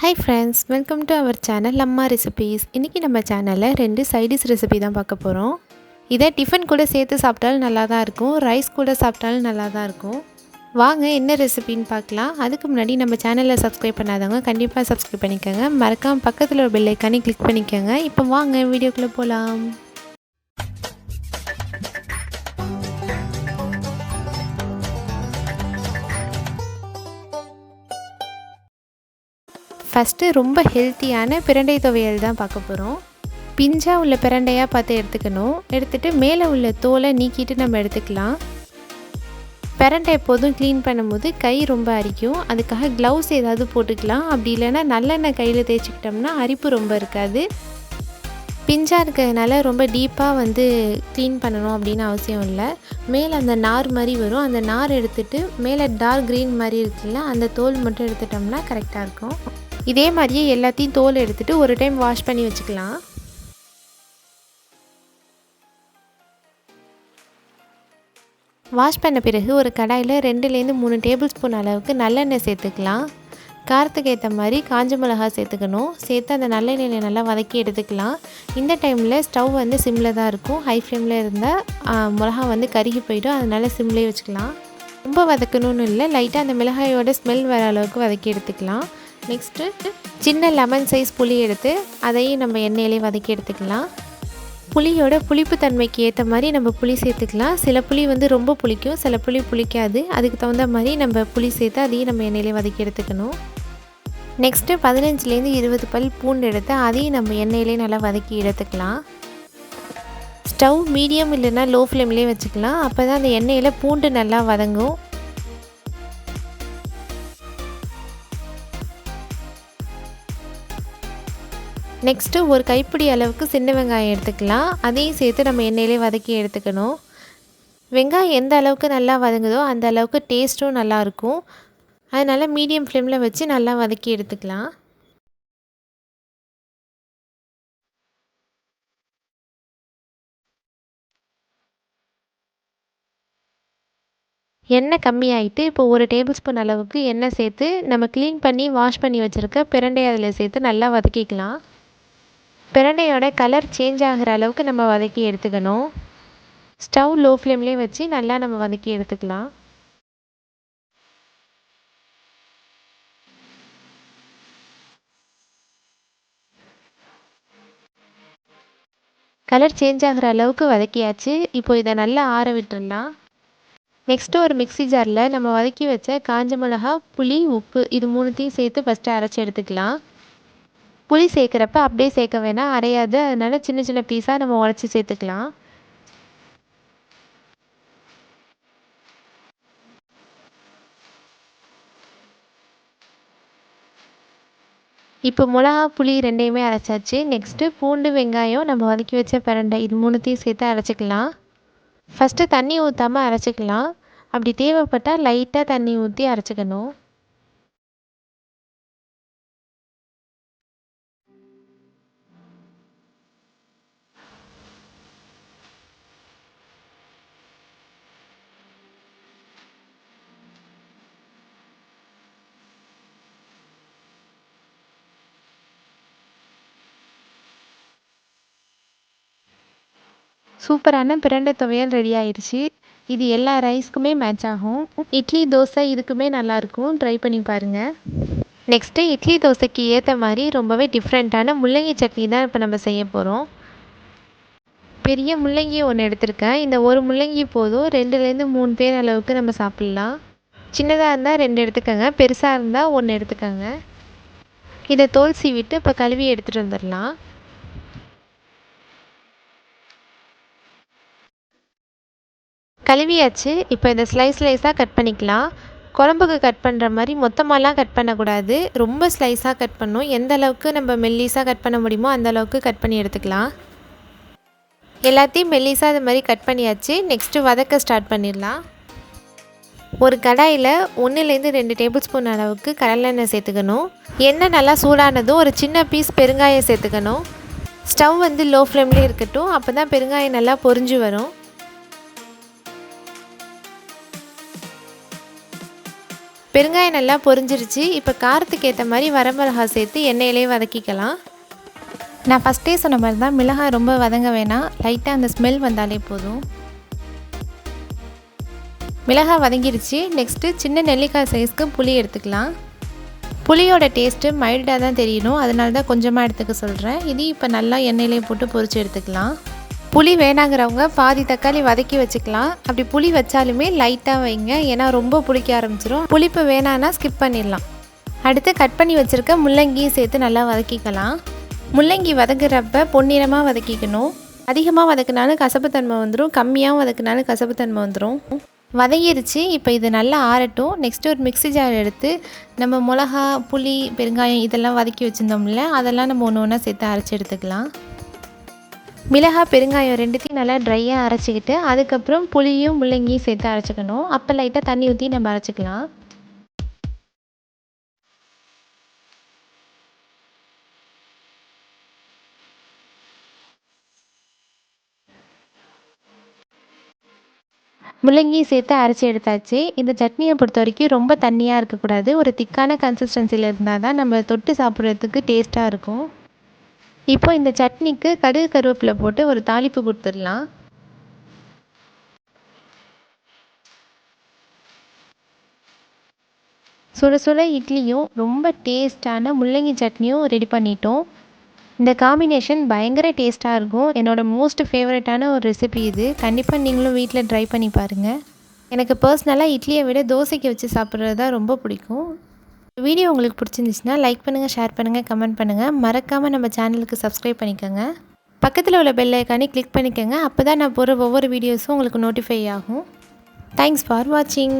Hi friends, welcome to our channel Amma recipes. இன்றைக்கி நம்ம சேனலில் 2 சைடிஷ் ரெசிபி தான் பார்க்க போகிறோம். இதை டிஃபன் கூட சேர்த்து சாப்பிட்டாலும் நல்லா தான் இருக்கும், ரைஸ் கூட சாப்பிட்டாலும் நல்லா தான் இருக்கும். வாங்க என்ன ரெசிபின்னு பார்க்கலாம். அதுக்கு முன்னாடி நம்ம சேனலில் சப்ஸ்கிரைப் பண்ணாதவங்க கண்டிப்பாக சப்ஸ்கிரைப் பண்ணிக்கோங்க. மறக்காமல் பக்கத்தில் ஒரு பெல் ஐக்கானே கிளிக் பண்ணிக்கோங்க. இப்போ வாங்க வீடியோக்குள்ளே போகலாம். ஃபஸ்ட்டு ரொம்ப ஹெல்த்தியான பிரண்டை துவையல் தான் பார்க்க போகிறோம். பிஞ்சாக உள்ள பிரண்டையாக பார்த்து எடுத்துக்கணும். எடுத்துகிட்டு மேலே உள்ள தோலை நீக்கிட்டு நம்ம எடுத்துக்கலாம். பிரண்டை எப்போதும் க்ளீன் பண்ணும்போது கை ரொம்ப அரிக்கும், அதுக்காக க்ளவுஸ் ஏதாவது போட்டுக்கலாம். அப்படி இல்லைன்னா நல்லெண்ணெய் கையில் தேய்ச்சிக்கிட்டோம்னா அரிப்பு ரொம்ப இருக்காது. பிஞ்சாக இருக்கிறதுனால ரொம்ப டீப்பாக க்ளீன் பண்ணணும் அப்படின்னு அவசியம் இல்லை. மேலே அந்த நார் மாதிரி வரும், அந்த நார் எடுத்துகிட்டு மேலே டார்க் க்ரீன் மாதிரி இருக்குல்ல, அந்த தோல் மட்டும் எடுத்துட்டோம்னா கரெக்டாக இருக்கும். இதே மாதிரியே எல்லாத்தையும் தோல் எடுத்துகிட்டு ஒரு டைம் வாஷ் பண்ணி வச்சுக்கலாம். வாஷ் பண்ண பிறகு ஒரு கடாயில் 2லேருந்து 3 டேபிள் ஸ்பூன் அளவுக்கு நல்லெண்ணெய் சேர்த்துக்கலாம். காரத்துக்கு ஏற்ற மாதிரி காஞ்ச மிளகாய் சேர்த்துக்கணும். சேர்த்து அந்த நல்லெண்ணெயில் நல்லா வதக்கி எடுத்துக்கலாம். இந்த டைமில் ஸ்டவ் சிம்மில் தான் இருக்கும். ஹை ஃப்ளேமில் இருந்தால் மிளகாய் கருகி போயிடும், அதனால் சிம்லேயே வச்சுக்கலாம். ரொம்ப வதக்கணும்னு இல்லை, லைட்டாக அந்த மிளகாயோட ஸ்மெல் வர அளவுக்கு வதக்கி எடுத்துக்கலாம். நெக்ஸ்ட்டு சின்ன லெமன் சைஸ் புளி எடுத்து அதையும் நம்ம எண்ணெயிலே வதக்கி எடுத்துக்கலாம். புளியோட புளிப்பு தன்மைக்கு ஏற்ற மாதிரி நம்ம புளி சேர்த்துக்கலாம். சில புளி ரொம்ப புளிக்கும், சில புளி புளிக்காது. அதுக்கு தகுந்த மாதிரி நம்ம புளி சேர்த்து அதையும் நம்ம எண்ணெயிலே வதக்கி எடுத்துக்கணும். நெக்ஸ்ட்டு 15லேருந்து 20 பல் பூண்டு எடுத்து அதையும் நம்ம எண்ணெயிலே நல்லா வதக்கி எடுத்துக்கலாம். ஸ்டவ் மீடியம் இல்லைன்னா லோ ஃப்ளேம்லேயே வச்சுக்கலாம். அப்போ தான் அந்த எண்ணெயில் பூண்டு நல்லா வதங்கும். நெக்ஸ்ட்டு ஒரு கைப்பிடி அளவுக்கு சின்ன வெங்காயம் எடுத்துக்கலாம். அதையும் சேர்த்து நம்ம எண்ணெயிலே வதக்கி எடுத்துக்கணும். வெங்காயம் எந்த அளவுக்கு நல்லா வதங்குதோ அந்த அளவுக்கு டேஸ்ட்டும் நல்லாயிருக்கும். அதனால் மீடியம் ஃப்ளேமில் வச்சு நல்லா வதக்கி எடுத்துக்கலாம். எண்ணெய் கம்மியாகிட்டு இப்போ ஒரு டேபிள் ஸ்பூன் அளவுக்கு எண்ணெய் சேர்த்து நம்ம க்ளீன் பண்ணி வாஷ் பண்ணி வச்சுருக்க பிரண்டை அதில் சேர்த்து நல்லா வதக்கிக்கலாம். பிரண்டையோட கலர் சேஞ்ச் ஆகிற அளவுக்கு நம்ம வதக்கி எடுத்துக்கணும். ஸ்டவ் லோ ஃப்ளேம்லேயே வச்சு நல்லா நம்ம வதக்கி எடுத்துக்கலாம். கலர் சேஞ்ச் ஆகிற அளவுக்கு வதக்கியாச்சு. இப்போ இதை நல்லா ஆற விட்டுடலாம். நெக்ஸ்ட்டு ஒரு மிக்ஸி ஜாரில் நம்ம வதக்கி வச்ச காஞ்ச மிளகா, புளி, உப்பு இது 3த்தையும் சேர்த்து ஃபஸ்ட்டு அரைச்சி எடுத்துக்கலாம். புளி சேர்க்குறப்ப அப்படியே சேர்க்க வேணாம், அரையாது. அதனால் சின்ன சின்ன பீஸாக நம்ம உடச்சி சேர்த்துக்கலாம். இப்போ மிளகா, புளி 2யுமே அரைச்சாச்சு. நெக்ஸ்ட்டு பூண்டு, வெங்காயம், நம்ம வதக்கி வச்ச பிரண்டை இது 3த்தையும் சேர்த்து அரைச்சிக்கலாம். ஃபஸ்ட்டு தண்ணி ஊற்றாமல் அரைச்சிக்கலாம். அப்படி தேவைப்பட்டால் லைட்டாக தண்ணி ஊற்றி அரைச்சிக்கணும். சூப்பரான பிரண்டை துவையல் ரெடி ஆயிடுச்சு. இது எல்லா ரைஸ்க்குமே மேட்ச் ஆகும். இட்லி, தோசை இதுக்குமே நல்லாயிருக்கும். ட்ரை பண்ணி பாருங்கள். நெக்ஸ்ட்டு இட்லி தோசைக்கு ஏற்ற மாதிரி ரொம்பவே டிஃப்ரெண்ட்டான முள்ளங்கி சட்னி தான் இப்போ நம்ம செய்ய போகிறோம். பெரிய முள்ளங்கி ஒன்று எடுத்திருக்கேன். இந்த ஒரு முள்ளங்கி போதும், 2லேருந்து 3 பேர் அளவுக்கு நம்ம சாப்பிட்லாம். சின்னதாக இருந்தால் 2 எடுத்துக்கோங்க, பெருசாக இருந்தால் 1 எடுத்துக்கோங்க. இதை தோல் சீவிட்டு இப்போ கழுவி எடுத்துகிட்டு வந்துடலாம். கழுவியாச்சு. இப்போ இதை ஸ்லைஸாக கட் பண்ணிக்கலாம். குழம்புக்கு கட் பண்ணுற மாதிரி மொத்தமாலாம் கட் பண்ணக்கூடாது, ரொம்ப ஸ்லைஸாக கட் பண்ணணும். எந்த அளவுக்கு நம்ம மெல்லிஸாக கட் பண்ண முடியுமோ அந்த அளவுக்கு கட் பண்ணி எடுத்துக்கலாம். எல்லாத்தையும் மெல்லிஸாக இது மாதிரி கட் பண்ணியாச்சு. நெக்ஸ்ட்டு வதக்க ஸ்டார்ட் பண்ணிடலாம். ஒரு கடாயில் 1லேருந்து 2 டேபிள் ஸ்பூன் அளவுக்கு கடலெண்ணெய் சேர்த்துக்கணும். எண்ணெய் நல்லா சூடானதும் ஒரு சின்ன பீஸ் பெருங்காயம் சேர்த்துக்கணும். ஸ்டவ் லோ ஃப்ளேம்லேயே இருக்கட்டும், அப்போ தான் பெருங்காயம் நல்லா பொரிஞ்சு வரும். பெருங்காயம் நல்லா பொரிஞ்சிருச்சு. இப்போ காரத்துக்கு ஏற்ற மாதிரி வரமிளகாய் சேர்த்து எண்ணெயிலே வதக்கிக்கலாம். நான் ஃபஸ்ட்டே சொன்ன மாதிரி தான், மிளகாய் ரொம்ப வதங்க வேணாம், லைட்டாக அந்த ஸ்மெல் வந்தாலே போதும். மிளகாய் வதங்கிருச்சு. நெக்ஸ்ட்டு சின்ன நெல்லிக்காய் சைஸ்க்கு புளி எடுத்துக்கலாம். புளியோட டேஸ்ட்டு மைல்டாக தான் தெரியணும், அதனால தான் கொஞ்சமாக எடுத்துக்க சொல்கிறேன். இது இப்போ நல்லா எண்ணெயிலே போட்டு பொரிச்சு எடுத்துக்கலாம். புளி வேணாங்கிறவங்க பாதி தக்காளி வதக்கி வச்சுக்கலாம். அப்படி புளி வச்சாலுமே லைட்டாக வைங்க, ஏன்னா ரொம்ப புளிக்க ஆரம்பிச்சிடும். புளிப்பு வேணான்னா ஸ்கிப் பண்ணிடலாம். அடுத்து கட் பண்ணி வச்சுருக்க முள்ளங்கியும் சேர்த்து நல்லா வதக்கிக்கலாம். முள்ளங்கி வதங்குறப்ப பொன்னிறமாக வதக்கிக்கணும். அதிகமாக வதக்கினாலும் கசப்புத்தன்மை வந்துடும், கம்மியாகவும் வதக்கினாலும் கசப்புத்தன்மை வந்துடும். வதங்கிருச்சு. இப்போ இது நல்லா ஆறட்டும். நெக்ஸ்ட்டு ஒரு மிக்ஸி ஜார் எடுத்து நம்ம மிளகா, புளி, பெருங்காயம் இதெல்லாம் வதக்கி வச்சுருந்தோம்ல, அதெல்லாம் நம்ம ஒன்று ஒன்றா சேர்த்து அரைச்சி எடுத்துக்கலாம். மிளகாய், பெருங்காயம் ரெண்டுத்தையும் நல்லா ட்ரையாக அரைச்சிக்கிட்டு அதுக்கப்புறம் புளியும் முள்ளங்கியும் சேர்த்து அரைச்சிக்கணும். அப்போ லைட்டாக தண்ணி ஊற்றி நம்ம அரைச்சிக்கலாம். முள்ளங்கி சேர்த்து அரைச்சி எடுத்தாச்சு. இந்த சட்னியை பொறுத்த வரைக்கும் ரொம்ப தண்ணியாக இருக்கக்கூடாது, ஒரு திக்கான கன்சிஸ்டன்சியில் இருந்தால் தான் நம்ம தொட்டு சாப்பிட்றதுக்கு டேஸ்ட்டாக இருக்கும். இப்போ இந்த சட்னிக்கு கடுகு கருவேப்பிலை போட்டு ஒரு தாளிப்பு கொடுத்துடலாம். சுட சுட இட்லியும் ரொம்ப டேஸ்ட்டான முள்ளங்கி சட்னியும் ரெடி பண்ணிட்டோம். இந்த காம்பினேஷன் பயங்கர டேஸ்ட்டாக இருக்கும். என்னோடய மோஸ்ட் ஃபேவரட்டான ஒரு ரெசிபி இது. கண்டிப்பாக நீங்களும் வீட்டில் ட்ரை பண்ணி பாருங்கள். எனக்கு பர்சனலாக இட்லியை விட தோசைக்கு வச்சு சாப்பிட்றது தான் ரொம்ப பிடிக்கும். வீடியோ உங்களுக்கு பிடிச்சிருந்துச்சுன்னா லைக் பண்ணுங்கள், ஷேர் பண்ணுங்கள், கமெண்ட் பண்ணுங்கள். மறக்காமல் நம்ம சேனலுக்கு சப்ஸ்கிரைப் பண்ணிக்கோங்க. பக்கத்தில் உள்ள பெல் ஐக்கானே கிளிக் பண்ணிக்கோங்க. அப்போ தான் நான் போகிற ஒவ்வொரு வீடியோஸும் உங்களுக்கு நோட்டிஃபை ஆகும். தேங்க்ஸ் ஃபார் வாட்சிங்.